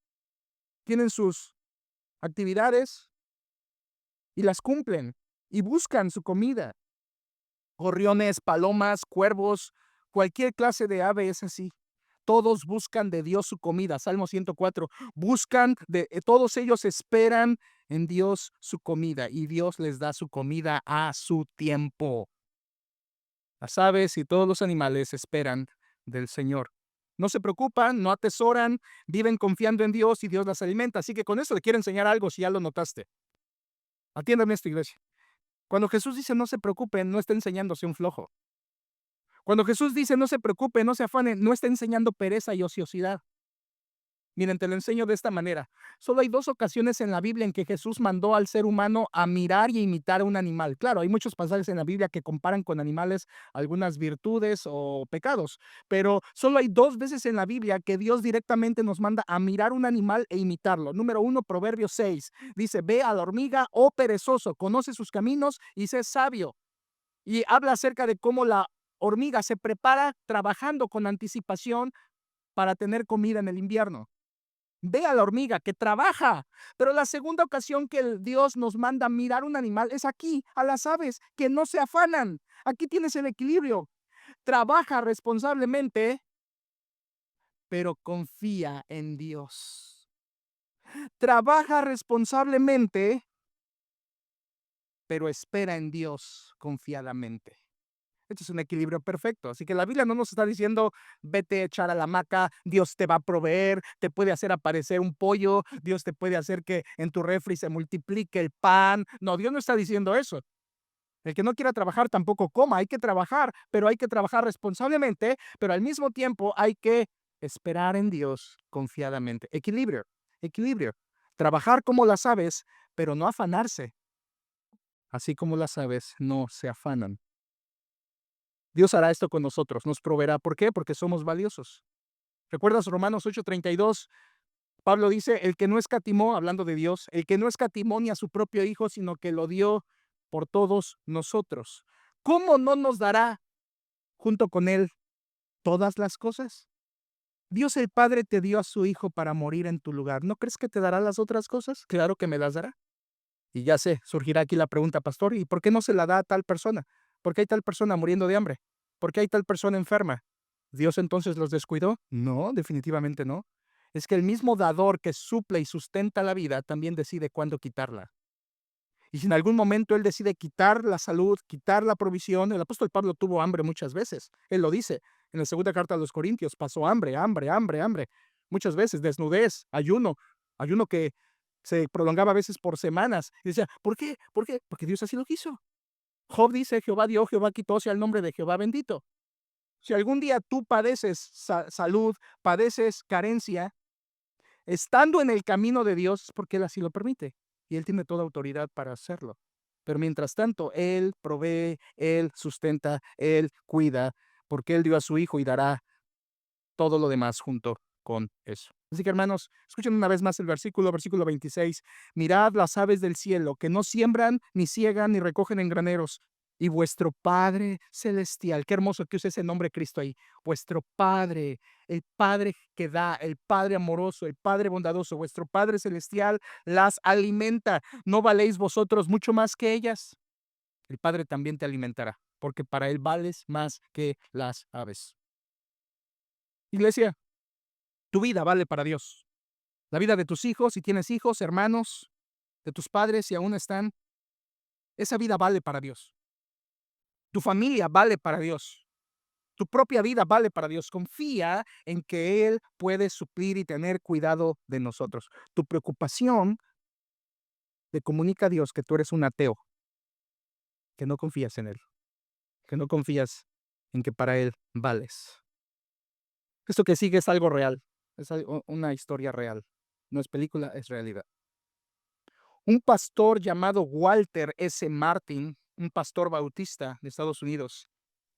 Tienen sus actividades y las cumplen y buscan su comida. Gorriones, palomas, cuervos, cualquier clase de ave es así. Todos buscan de Dios su comida. Salmo 104. Todos ellos esperan en Dios su comida y Dios les da su comida a su tiempo. Las aves y todos los animales esperan del Señor. No se preocupan, no atesoran, viven confiando en Dios y Dios las alimenta. Así que con esto le quiero enseñar algo si ya lo notaste. Atiéndame esto, iglesia. Cuando Jesús dice no se preocupen, no está enseñándose un flojo. Cuando Jesús dice no se preocupen, no se afanen, no está enseñando pereza y ociosidad. Miren, te lo enseño de esta manera. Solo hay 2 ocasiones en la Biblia en que Jesús mandó al ser humano a mirar y imitar a un animal. Claro, hay muchos pasajes en la Biblia que comparan con animales algunas virtudes o pecados, pero solo hay 2 veces en la Biblia que Dios directamente nos manda a mirar un animal e imitarlo. Número 1, Proverbios 6. Dice, ve a la hormiga, oh perezoso, conoce sus caminos y sé sabio. Y habla acerca de cómo la hormiga se prepara trabajando con anticipación para tener comida en el invierno. Ve a la hormiga que trabaja. Pero la segunda ocasión que Dios nos manda mirar un animal es aquí, a las aves, que no se afanan. Aquí tienes el equilibrio. Trabaja responsablemente, pero confía en Dios. Trabaja responsablemente, pero espera en Dios confiadamente. Este es un equilibrio perfecto. Así que la Biblia no nos está diciendo, vete a echar a la hamaca, Dios te va a proveer, te puede hacer aparecer un pollo, Dios te puede hacer que en tu refri se multiplique el pan. No, Dios no está diciendo eso. El que no quiera trabajar tampoco coma, hay que trabajar, pero hay que trabajar responsablemente, pero al mismo tiempo hay que esperar en Dios confiadamente. Equilibrio, equilibrio. Trabajar como las aves, pero no afanarse. Así como las aves no se afanan. Dios hará esto con nosotros, nos proveerá. ¿Por qué? Porque somos valiosos. ¿Recuerdas Romanos 8:32? Pablo dice, el que no escatimó, hablando de Dios, el que no escatimó ni a su propio Hijo, sino que lo dio por todos nosotros. ¿Cómo no nos dará junto con Él todas las cosas? Dios el Padre te dio a su Hijo para morir en tu lugar. ¿No crees que te dará las otras cosas? Claro que me las dará. Y ya sé, surgirá aquí la pregunta, pastor, ¿y por qué no se la da a tal persona? ¿Por qué hay tal persona muriendo de hambre? ¿Por qué hay tal persona enferma? ¿Dios entonces los descuidó? No, definitivamente no. Es que el mismo dador que suple y sustenta la vida también decide cuándo quitarla. Y si en algún momento Él decide quitar la salud, quitar la provisión, el apóstol Pablo tuvo hambre muchas veces. Él lo dice en la segunda carta a los Corintios, pasó hambre, hambre, hambre, hambre. Muchas veces, desnudez, ayuno, ayuno que se prolongaba a veces por semanas. Y decía, ¿por qué? ¿Por qué? Porque Dios así lo quiso. Job dice, Jehová dio, Jehová quitó, sea el nombre de Jehová bendito. Si algún día tú padeces salud, padeces carencia, estando en el camino de Dios, es porque Él así lo permite. Y Él tiene toda autoridad para hacerlo. Pero mientras tanto, Él provee, Él sustenta, Él cuida, porque Él dio a su Hijo y dará todo lo demás junto con eso. Así que hermanos, escuchen una vez más el versículo 26. Mirad las aves del cielo, que no siembran, ni ciegan, ni recogen en graneros. Y vuestro Padre celestial, qué hermoso que use ese nombre Cristo ahí, vuestro Padre, el Padre que da, el Padre amoroso, el Padre bondadoso, vuestro Padre celestial las alimenta. ¿No valéis vosotros mucho más que ellas? El Padre también te alimentará, porque para Él vales más que las aves. Iglesia, tu vida vale para Dios. La vida de tus hijos, si tienes hijos, hermanos, de tus padres, si aún están, esa vida vale para Dios. Tu familia vale para Dios. Tu propia vida vale para Dios. Confía en que Él puede suplir y tener cuidado de nosotros. Tu preocupación le comunica a Dios que tú eres un ateo, que no confías en Él, que no confías en que para Él vales. Esto que sigue es algo real, es una historia real. No es película, es realidad. Un pastor llamado Walter S. Martin, un pastor bautista de Estados Unidos,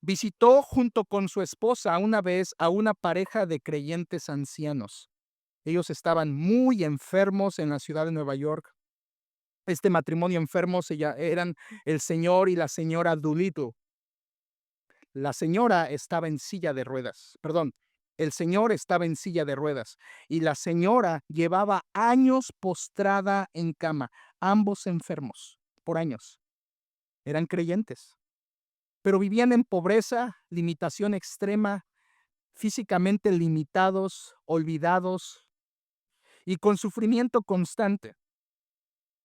visitó junto con su esposa una vez a una pareja de creyentes ancianos. Ellos estaban muy enfermos en la ciudad de Nueva York. Este matrimonio enfermo eran el señor y la señora Doolittle. La señora estaba en silla de ruedas, perdón, el señor estaba en silla de ruedas y la señora llevaba años postrada en cama, ambos enfermos por años. Eran creyentes, pero vivían en pobreza, limitación extrema, físicamente limitados, olvidados y con sufrimiento constante.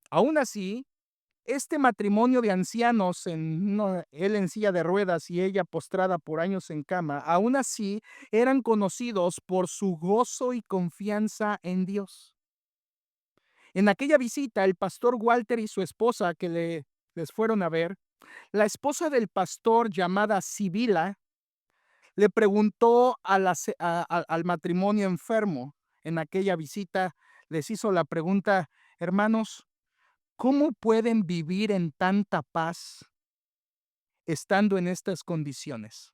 Aún así, este matrimonio de ancianos, él en silla de ruedas y ella postrada por años en cama, aún así eran conocidos por su gozo y confianza en Dios. En aquella visita, el pastor Walter y su esposa les fueron a ver, la esposa del pastor llamada Sibila le preguntó al matrimonio enfermo en aquella visita, les hizo la pregunta, hermanos, ¿cómo pueden vivir en tanta paz estando en estas condiciones?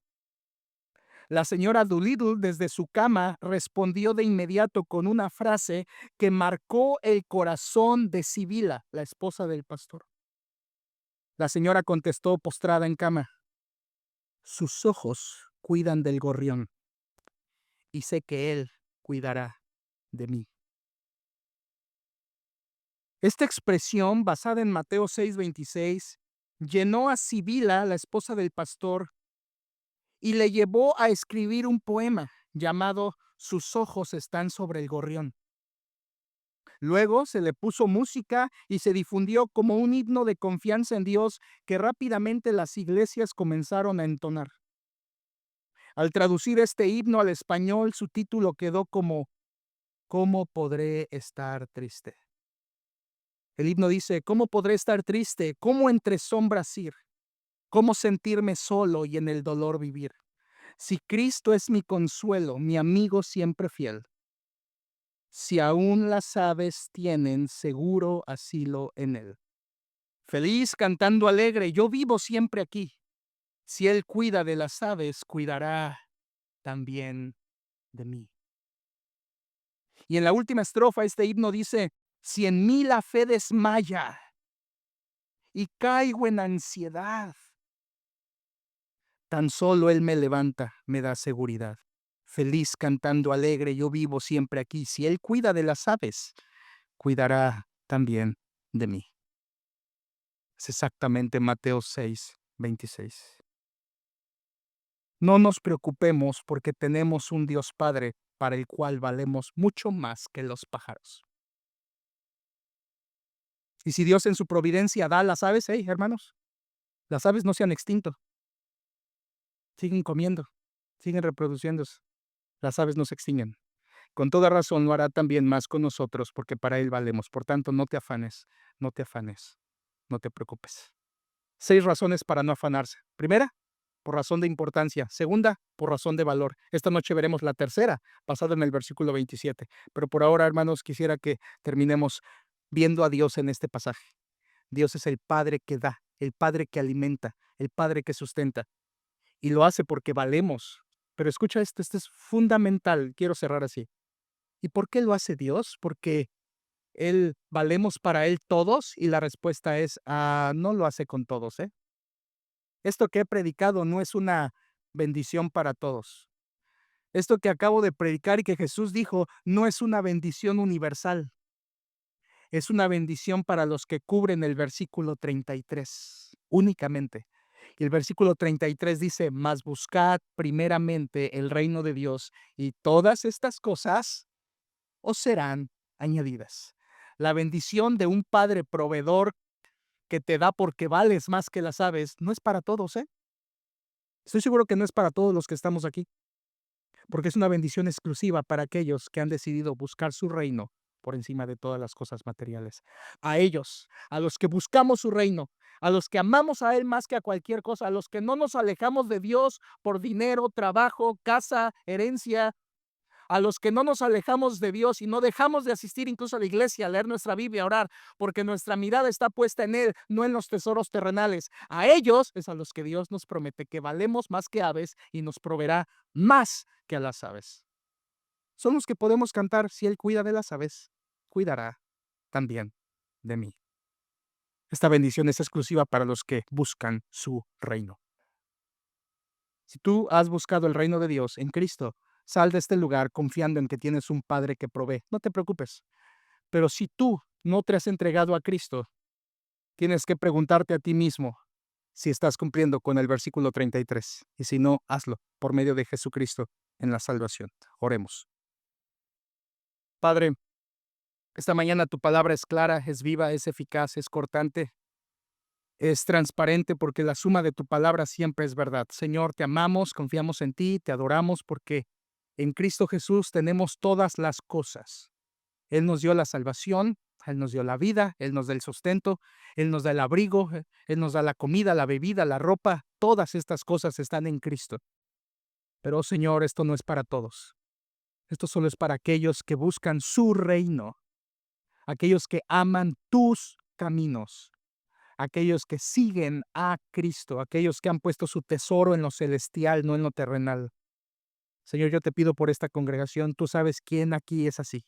La señora Doolittle desde su cama respondió de inmediato con una frase que marcó el corazón de Sibila, la esposa del pastor. La señora contestó postrada en cama, sus ojos cuidan del gorrión y sé que él cuidará de mí. Esta expresión, basada en Mateo 6:26, llenó a Sibila, la esposa del pastor, y le llevó a escribir un poema llamado Sus ojos están sobre el gorrión. Luego se le puso música y se difundió como un himno de confianza en Dios que rápidamente las iglesias comenzaron a entonar. Al traducir este himno al español, su título quedó como ¿Cómo podré estar triste? El himno dice, ¿cómo podré estar triste? ¿Cómo entre sombras ir? ¿Cómo sentirme solo y en el dolor vivir? Si Cristo es mi consuelo, mi amigo siempre fiel. Si aún las aves tienen seguro asilo en él. Feliz, cantando alegre, yo vivo siempre aquí. Si él cuida de las aves, cuidará también de mí. Y en la última estrofa, este himno dice, si en mí la fe desmaya y caigo en ansiedad, tan solo él me levanta, me da seguridad. Feliz, cantando alegre, yo vivo siempre aquí. Si él cuida de las aves, cuidará también de mí. Es exactamente Mateo 6:26. No nos preocupemos porque tenemos un Dios Padre para el cual valemos mucho más que los pájaros. Y si Dios en su providencia da a las aves, hey, hermanos, las aves no se han extinto, siguen comiendo, siguen reproduciéndose. Las aves no se extinguen. Con toda razón lo hará también más con nosotros, porque para Él valemos. Por tanto, no te afanes, no te afanes, no te preocupes. 6 razones para no afanarse. Primera, por razón de importancia. Segunda, por razón de valor. Esta noche veremos la tercera, basada en el versículo 27. Pero por ahora, hermanos, quisiera que terminemos viendo a Dios en este pasaje. Dios es el Padre que da, el Padre que alimenta, el Padre que sustenta. Y lo hace porque valemos. Pero escucha esto es fundamental. Quiero cerrar así. ¿Y por qué lo hace Dios? Porque Él valemos para Él todos, y la respuesta es, no lo hace con todos, ¿eh? Esto que he predicado no es una bendición para todos. Esto que acabo de predicar y que Jesús dijo no es una bendición universal. Es una bendición para los que cubren el versículo 33, únicamente. Y el versículo 33 dice, mas buscad primeramente el reino de Dios y todas estas cosas os serán añadidas. La bendición de un Padre proveedor que te da porque vales más que las aves no es para todos, ¿eh? Estoy seguro que no es para todos los que estamos aquí, porque es una bendición exclusiva para aquellos que han decidido buscar su reino por encima de todas las cosas materiales. A ellos, a los que buscamos su reino, a los que amamos a Él más que a cualquier cosa, a los que no nos alejamos de Dios por dinero, trabajo, casa, herencia, a los que no nos alejamos de Dios y no dejamos de asistir incluso a la iglesia, a leer nuestra Biblia, a orar, porque nuestra mirada está puesta en Él, no en los tesoros terrenales. A ellos es a los que Dios nos promete que valemos más que aves y nos proveerá más que a las aves. Son los que podemos cantar, si Él cuida de las aves, cuidará también de mí. Esta bendición es exclusiva para los que buscan su reino. Si tú has buscado el reino de Dios en Cristo, sal de este lugar confiando en que tienes un Padre que provee. No te preocupes. Pero si tú no te has entregado a Cristo, tienes que preguntarte a ti mismo si estás cumpliendo con el versículo 33. Y si no, hazlo por medio de Jesucristo en la salvación. Oremos. Padre, esta mañana tu palabra es clara, es viva, es eficaz, es cortante, es transparente porque la suma de tu palabra siempre es verdad. Señor, te amamos, confiamos en ti, te adoramos porque en Cristo Jesús tenemos todas las cosas. Él nos dio la salvación, Él nos dio la vida, Él nos da el sustento, Él nos da el abrigo, Él nos da la comida, la bebida, la ropa. Todas estas cosas están en Cristo. Pero, oh Señor, esto no es para todos. Esto solo es para aquellos que buscan su reino, aquellos que aman tus caminos, aquellos que siguen a Cristo, aquellos que han puesto su tesoro en lo celestial, no en lo terrenal. Señor, yo te pido por esta congregación, tú sabes quién aquí es así.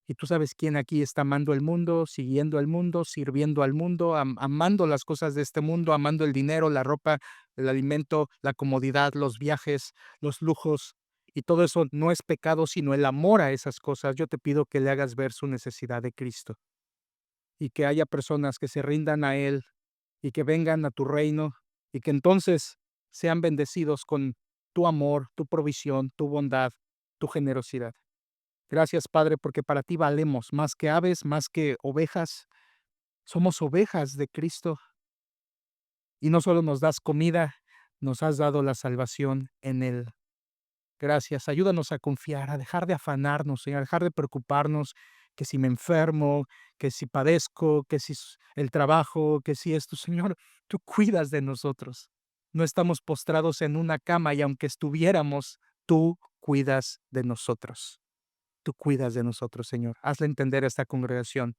Y tú sabes quién aquí está amando el mundo, siguiendo el mundo, sirviendo al mundo, amando las cosas de este mundo, amando el dinero, la ropa, el alimento, la comodidad, los viajes, los lujos. Y todo eso no es pecado, sino el amor a esas cosas. Yo te pido que le hagas ver su necesidad de Cristo y que haya personas que se rindan a Él y que vengan a tu reino y que entonces sean bendecidos con tu amor, tu provisión, tu bondad, tu generosidad. Gracias, Padre, porque para ti valemos más que aves, más que ovejas. Somos ovejas de Cristo y no solo nos das comida, nos has dado la salvación en Él. Gracias, ayúdanos a confiar, a dejar de afanarnos, Señor, a dejar de preocuparnos que si me enfermo, que si padezco, que si el trabajo, que si esto, Señor, tú cuidas de nosotros. No estamos postrados en una cama y aunque estuviéramos, tú cuidas de nosotros. Tú cuidas de nosotros, Señor. Hazle entender a esta congregación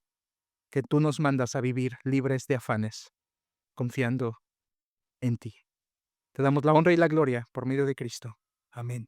que tú nos mandas a vivir libres de afanes, confiando en ti. Te damos la honra y la gloria por medio de Cristo. Amén.